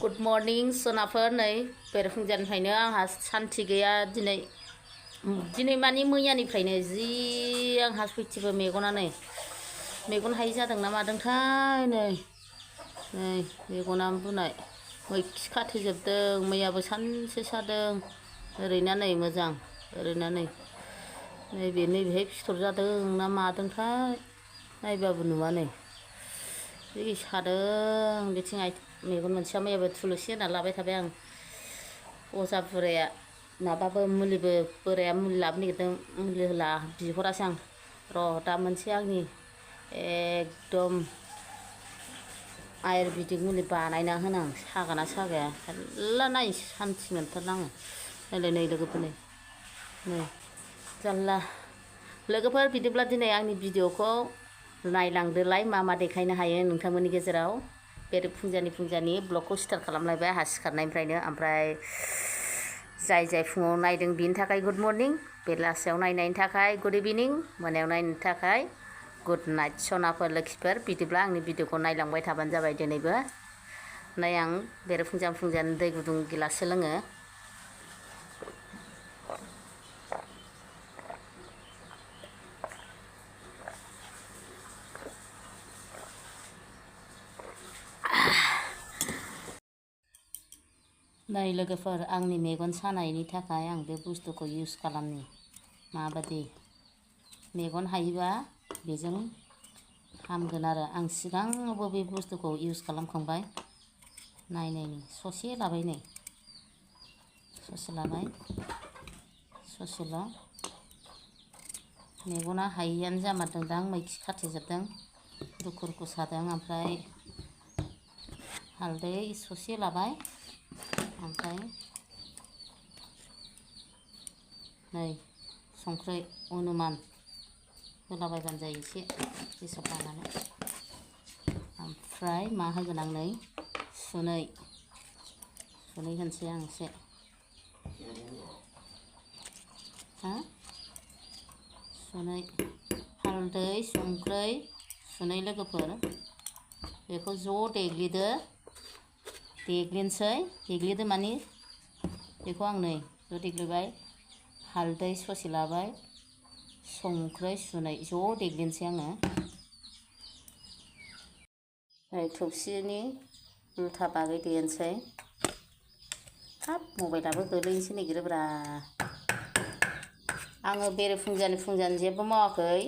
Good morning sonapwr नै बेरेफुंजानिफ्रायनो आंहा सान्थि गैया दिनै मानि मैयानिफ्रायनो जि आंहा सयथिबो मेगन हायि जादों ना मादोंथाय नै मेगना बुनाय मैखि खाथेजोबदों मैयाबो सानसे सादों ओरैना नै मोजां ओरैना नैबेहाय फिथर जादों ना मादोंथाय नायबाबो नुवा नै जि सादों बिथिं मेगन मोनसेया मैयाबो थुलुसि होना लाबाय थाबाय आं अजा बुराया माबाबो मुलिबो बोराया मुलि लाबोनो नागिरदों मुलि होला बिहरासै आं र' दा मोनसे आंनि एकदम आयुर्वेदिक मुलि बानायना होनो आं सागाना सागाया थारला नाय सान्थि मोनथारला आङो नायलाय नै लोगोफोर नै जारला लोगोफोर बिदिब्ला दिनै आंनि भिडिअखौ नायलांदोलाय मा देखायनो हायो नोंथांमोननि गेजेराव फुंजानि ब्लगखौ स्टार्ट खालामलायबाय आंहा सिखारनायनिफ्रायनो ओमफ्राय जाय फुङाव नायदों बिनि थाखाय गुड मर्निं बेलासियाव नायनायनि थाखाय गुड इभिनिं मोनायाव नायनो थाखाय गुड नाइट सनाफोर लोखिफोर बिदिब्ला आंनि भिडिअखौ नायलांबाय थाबानो जाबाय दिनैबो नै आं फुंजानि दै गुदुं गिलाससे लोङो नै लोगोफोर आंनि मेगन सानायनि थाखाय आं बे बुस्थुखौ इउज खालामनि माबादि मेगन हायोबा बेजों हामगोन आरो आं सिगाङावबो बे बुस्थुखौ इउज खालामखांबाय नायनायनि ससे लाबाय नै ससे लाबाय ससेल' मेगना हायियानो जामारदोंदां मैखि खाथेजोबदों रुखु सादों ओमफ्राय हालदै ससे लाबाय ओमफ्राय नै संख्रि अनुमान होलाबायबानो जायो एसे गेसाव लानानै ओमफ्राय मा होगोन आं नै सुनै होनोसै आं एसे सुनै हालदै संख्रि सुनै लोगोफोर बेखौ ज' देग्लिदो मानि बेखौ आं नै ज' देग्लिबाय हालदै ससे लाबाय संख्रै सुनै ज' देग्लिनोसै आङो नै थौसिनि उल्था बागै देनोसै हाब मबाइलाबो गोलैनोसै नागिरोब्रा आङो फुंजानि जेबो मावाखै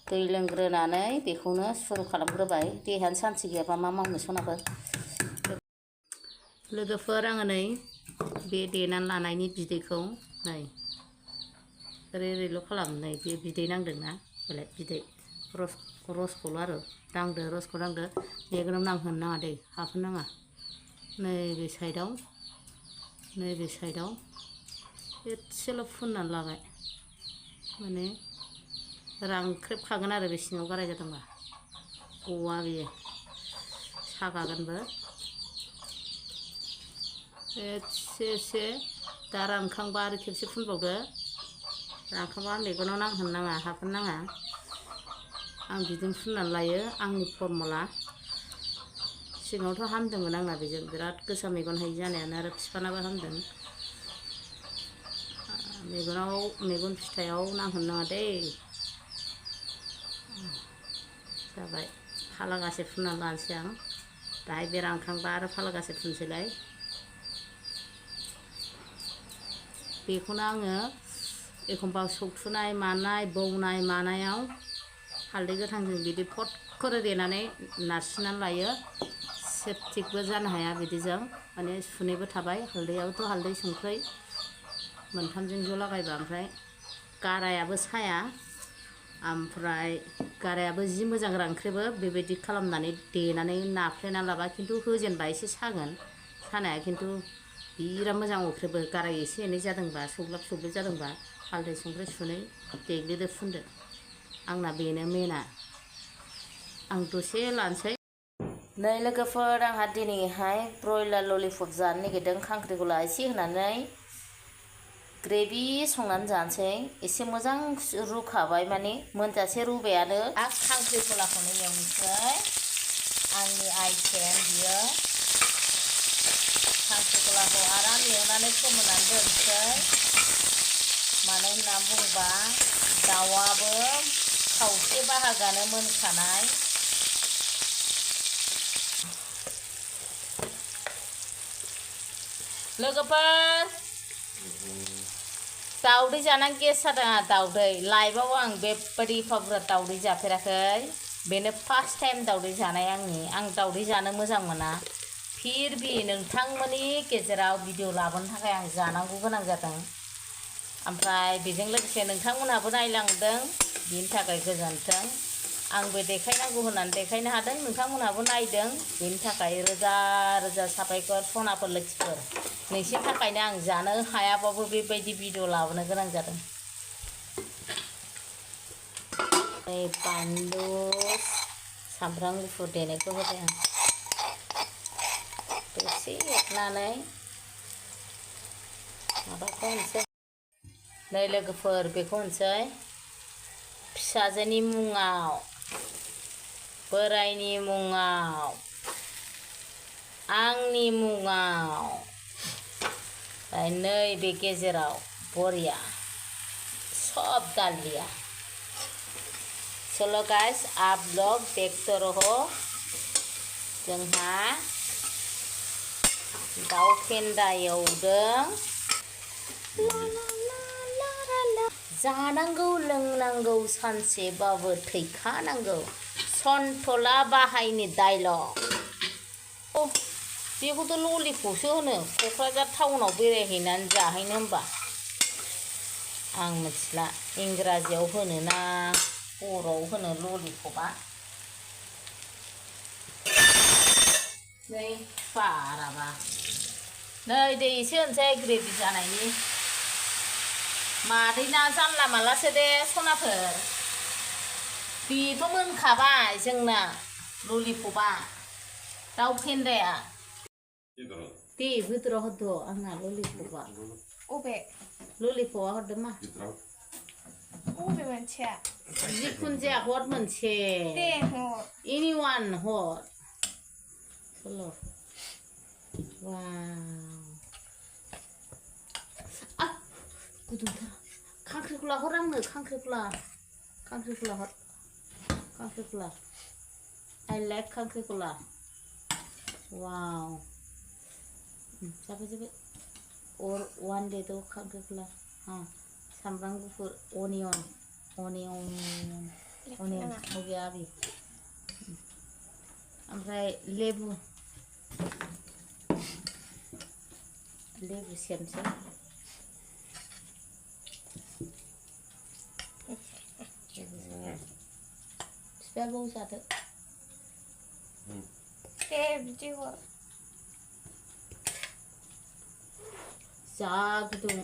दै लोंग्रोनानै बेखौनो सुरु खालामग्रोबाय देहायानो सान्थि गैयाबा मा मावनो सनाफोर लोगोफोर आङो नै बे देनानै लानायनि बिदैखौ नै ओरैल' खालाम नै बे बिदै नांदोंना बेलाय बिदै रसखौल' आरो रसखौ दांदो मेगनाव नांहोनो नाङा दै हाबहोनो नाङा नैबे साइडआव एसेल' फुननानै लाबाय माने रांख्रेबखागोन आरो बे सिङाव गाराय जादोंबा गवा बेयो सागागोनबो एसे दा रानखांबा आरो खेबसे फुनबावदो रानखांबा मेगनाव नांहोनो नाङा हाबहोनो नाङा आं बिदिनो फुननानै लायो आंनि फरमुला सिगाङावथ' हामदोंमोन आंना बेजों बिराद गोसा मेगन हायि जानायानो आरो बिफानाबो हामदों मेगन फिथाइयाव नांहोनो नाङा दै जाबाय फालागासे फुननानै लानोसै आं दाहाय बे रानखांबा आरो फालागासे फुनसैलाय बेखौनो आङो एखमबा सौथुनाय मानाय बौनाय मानायाव हालदै गोथांजों बिदि फटखरे देनानै नारसिननानै लायो सेप्टिकबो जानो हाया बिदिजों माने सुनैबो थाबाय हालदैयावथ' हालदै संख्रै मोनथामजों ज' लागायबा ओमफ्राय गारायाबो साया ओमफ्राय गारायाबो जि मोजां रानख्रेबो बेबायदि खालामनानै देनानै नाफ्लेना लाबा खिन्थु होजेनबा एसे सागोन सानाया खिन्थु बिराद मोजां अख्रेबो गाराय एसे एनै जादोंबा सौग्लाब जादोंबा हालदै संख्रि सुनै देग्लिदो फुनदो आंना बेनो मेना आं दसे लानोसै नै लोगोफोर आंहा दिनैहाय ब्रयलार ललिपप जानो नागिरदों खांख्रिखला एसे होनानै ग्रेभि संनानै जानोसै एसे मोजां रुखाबाय माने मोनजासे रुबायानो आरो खांख्रिखलाखौनो एवनोसै आंनि आइटेम बियो मस्लाखौ आराम एवनानै फोमोननानै दोनसै मानो होनना बुङोबा दाउआबो खावसे बाहागानो मोनखानाय लोगोफोर दाउदै जानानै गेस जादों आंहा दाउदै लाइफआव आं बेबायदि एफाबुरजा दाउदै जाफेराखै बेनो फार्स्ट टाइम दाउदै जानाय आं दाउदै जानो मोजां मोना फिर बि नोंथांमोननि गेजेराव भिडिअ लाबोनो थाखाय आं जानांगौ गोनां जादों ओमफ्राय बेजों लोगोसे नोंथांमोनहाबो नायलांदों बिनि थाखाय गोजोन्थों आंबो देखायनांगौ होननानै देखायनो हादों नोंथांमोनहाबो नायदों बेनि थाखाय रोजा रोजा साबायखर सनाफोर लोखिफोर नोंसिनि थाखायनो आं जानो हायाबाबो बेबायदि भिडिअ लाबोनो गोनां जादों बानलु सामब्राम गुफुर देनायखौ होदों आं दसे एरनानै माबाखौ होनोसै नै लोगोफोर बेखौ होनोसै फिसाजोनि मुङाव बोरायनि मुङाव आंनि मुङाव नै बे गेजेराव बरिया सब डाल दिया चलो गाइस आप लोग देखते रहो जोंहा दाउ फेन्दा एवदों जानांगौ लोंनांगौ सानसेबाबो थैखानांगौ सन्थला बाहायनि डायलग बेखौथ' ललिपपसो होनो क'क्राझार टाउनाव बेरायहैनानै जाहैनो होनबा आं मिथिला इंराजियाव होनो ना बर'आव होनो ललिपपआ नै बाराबा नै दै एसे होनसै ग्रेभि जानायनि मादैना जानला मालासो दे सनाफोर बेथ' मोनखाबाय जोंना ललिपपआ दाउ फेन्दाया दे बेदराव हरद' आंना ललिपपआ अबे ललिपपआ हरदो मा अबे मोनसेया जिखुनु जाया हर मोनसे दे हर एनिवान हर चलो वाव गुदुंथार खांख्रिखला हर आंनो खांख्रिखला हर खांख्रिखला I like खांख्रिखला वाव जाबाय और वन दे दो खांख्रिखला हाँ सामब्राम गुफुर अनियन हो गया अभी ओमफ्राय लेबु सेबनोसै बिफायाबो जादो दे बिदि हर जा गुदुं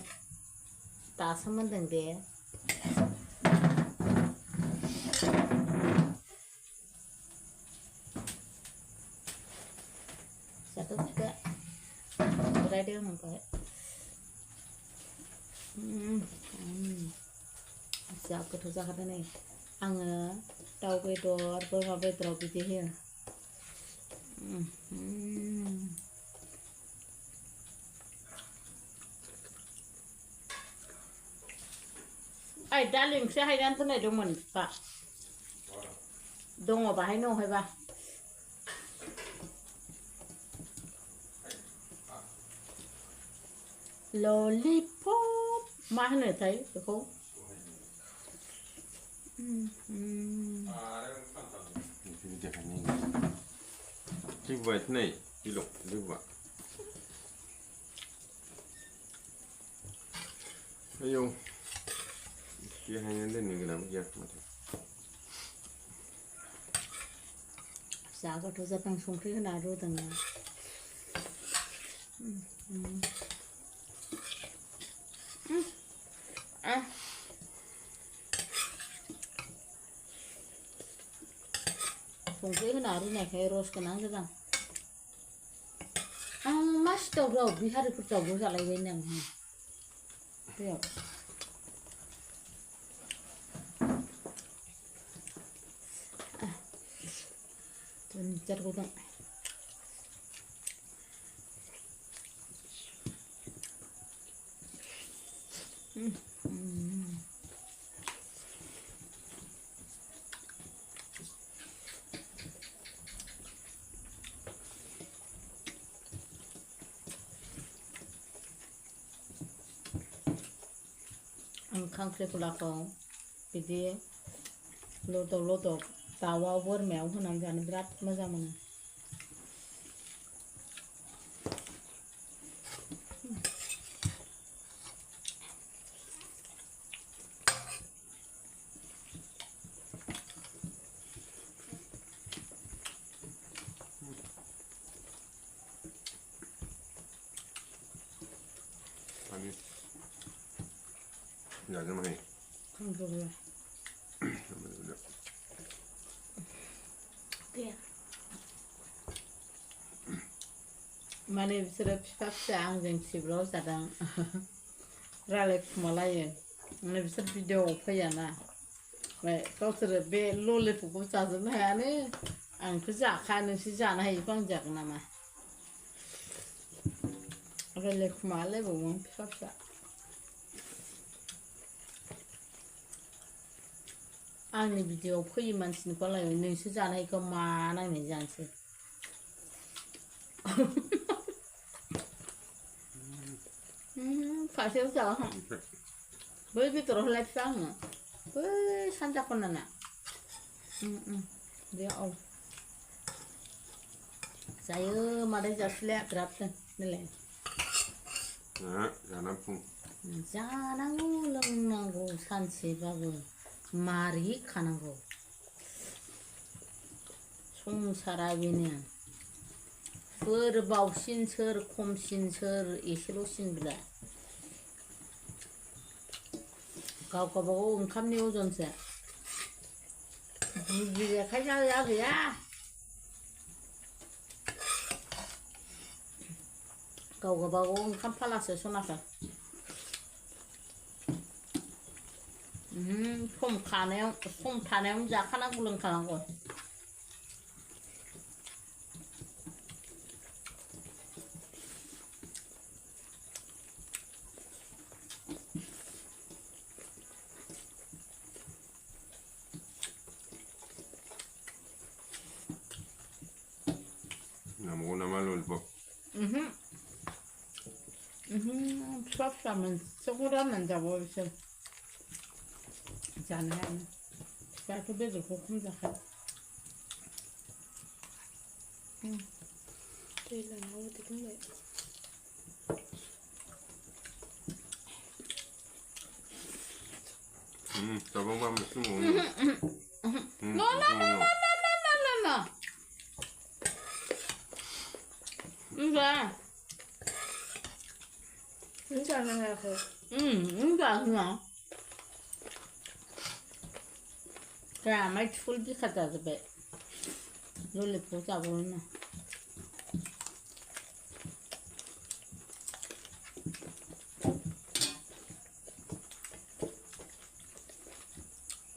दासो मोनदों दे जादो बिफाया रायदो होनबाय जा गोथाव जाखादों नै आङो दाउ बेदर बोरमा बेदराव बिदि होयो दालि ओंख्रि हायनानै दोननाय दंमोन बा दङ बाहायनो अहायबा ललिपप मा होनोथाय बेखौ ayo dia hanya dan dengan dia macam जा गोथाव जादों संख्रि होना रुदों संख्रि होना रुनायखाय रस गोनां जादों आं मा सिटावफ्राव बिहारिफोरनावबो जालायबाय नों बेयाव दुन्दियाखौ दं आं खांख्रिखलाखौ बिदि लदब लदब दाउआव बोरमायाव होनानै जानो बिराद मोजां मोनो Habis. Jangan main. खांख्रिखला माने बिसोरो फिसा फिसा आंजों सिब्राव जादों रायलायखुमालायो माने बिसोर भिडिअ'आव फैयाना ओमफ्राय गावसोरो बे ललिपपखौ जाजोबनो हायानो आंथ' जाखाया नोंसोर जानो हायोखौ आं जागोन नामा रायलायखुमालायबावो फिसा फिसा आंनि भिडिअ'आव फैयो मानसिनिखौ लायो नोंसोर जानो हायोखौ मा नायनानै जानोसै फारसेयाव जाहा बै बेदरावलाय फिसा आङो बै सानजा खनाना बेयाव जायो मादै जासुलाया बिरादनो नालाय जानांगौ लोंनांगौ सानसेबाबो मारिखानांगौ संसारा बेनो सोर बावसिन सोर खमसिन सोर एसेल'सिन बिला गाव गावबागाव ओंखामनि अजनसो बुजिलेखाय जाया गैया गाव गावबागाव ओंखाम फालासो सनाफोर सम थानायावनो जाखानांगौ लोंखानांगौ Nama lolipop. फिसा फिसा मोनसेखौ राननानै जाबावो बिसोर जानो हायानो फिसायाथ' बेदरखौ खम जाखायो दै लानांगौ बायदि बुंबाय Coba gua mesti mau. No. Enggak. Enggak nggak enggak. Kayak mai full bisa jabai. Lolipop jabai.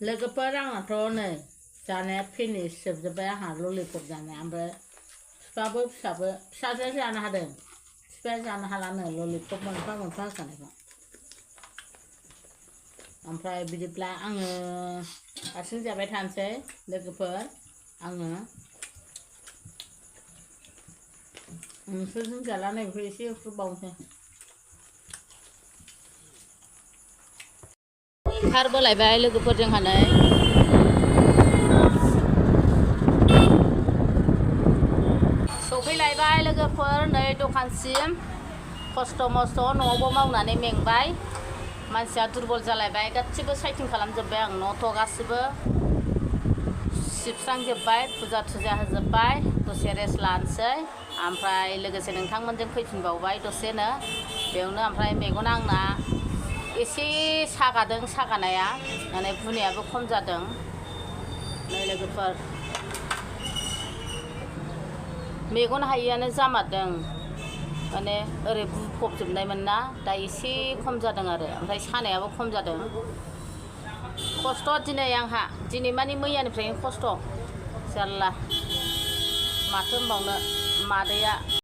लोगोफोर आंनाथ' नै जानाया फिनिश जोबजोब्बाय आंहा ललिपप जानाया ओमफ्राय फिसाजोआ जानो हादों फिफाया जानो हालानो ललिपप मोनफा मोनफा होखानायखौ ओमफ्राय बिदिब्ला आङो हारसिं जाबाय थानोसै लोगोफोर आङो नोंसोरजों जालानायखौ एसे होबावनोसै ओंखारबोलायबाय लोगोफोरजोंहानै सफैलायबाय लोगोफोर नै दखानसिम खस्थ' मस्थ' न'आवबो मावनानै मेंबाय मानसिया दुरबल जालायबाय गासिबो साइटिं खालामजोब्बाय आं न'थ' गासिबो सिबस्रांजोब्बाय फुजा थुजा होजोब्बाय दसे रेस्ट लानोसै ओमफ्राय लोगोसे नोंथांमोनजों फैफिनबावबाय दसेनो बेयावनो ओमफ्राय मेगना आंना एसे सागादों सागानाया माने बुनायाबो खम जादों नै लोगोफोर मेगन हायैयानो जामारदों माने ओरै बुफबजोबनायमोन ना दा एसे खम जादों आरो ओमफ्राय सानायाबो खम जादों खस्थ' दिनै आंहा दिनै मानि मैयानिफ्रायनो खस्थ' जारला माथो होनबावनो मादैया